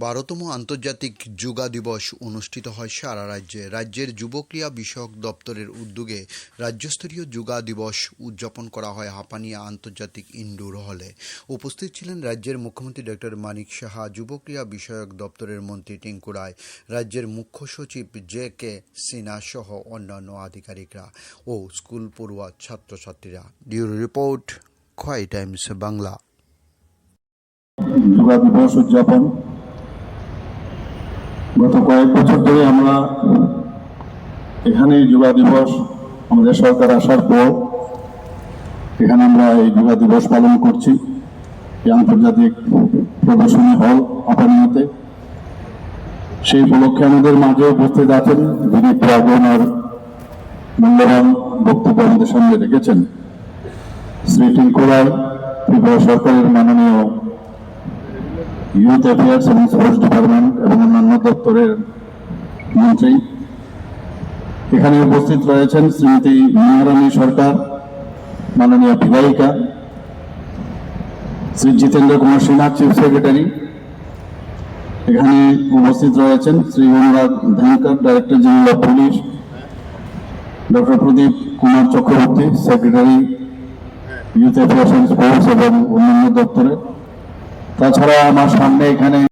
12তম আন্তর্জাতিক যোগা দিবস অনুষ্ঠিত হয় সারা রাজ্যে। রাজ্যের যুবক্রিয়া বিষয়ক দপ্তরের উদ্যোগে রাজ্যস্তরীয় যোগা দিবস উদযাপন করা হয় হাপানিয়া আন্তর্জাতিক ইনডোর হলে। উপস্থিত ছিলেন রাজ্যের মুখ্যমন্ত্রী ডক্টর মানিক সাহা, যুবক্রিয়া বিষয়ক দপ্তরের মন্ত্রী টিঙ্কু রায়, রাজ্যের মুখ্য সচিব JK সিনহা সহ অন্যান্য আধিকারিকরা ও স্কুল পড়ুয়া ছাত্রছাত্রীরা। Bureau report, Khowai Times Bangla. Yoga দিবস উদযাপন গত কয়েক বছর ধরে আমরা এখানে যোগা দিবস আমাদের সরকার আসার পর এখানে আমরা এই যোগা দিবস পালন করছি। এই আন্তর্জাতিক প্রদর্শনী হল হাপানিয়াতে, সেই উপলক্ষে আমাদের মাঝে উপস্থিত আছেন যিনি প্রাগণের মূল্যবান বক্তব্য আমাদের সামনে রেখেছেন শ্রী টিঙ্কু রায়, ত্রিপুরা সরকারের মাননীয় ইউথ অ্যাফেয়ার্স এবং স্পোর্টস ডিপার্টমেন্ট এবং অন্যান্য দপ্তরের মন্ত্রী। এখানে উপস্থিত রয়েছেন শ্রীমতী মীনারানী সরকার, মাননীয় বিধায়িকা, শ্রী জিতেন্দ্র কুমার সিনহা, চিফ সেক্রেটারি। এখানে উপস্থিত রয়েছেন Shri Anurag Dhankar, director general of police, doctor Pradeep Kumar Chakraborty, secretary youth affairs এবং স্পোর্টস এবং অন্যান্য দপ্তরে। তাছাড়া আমার সামনে এখানে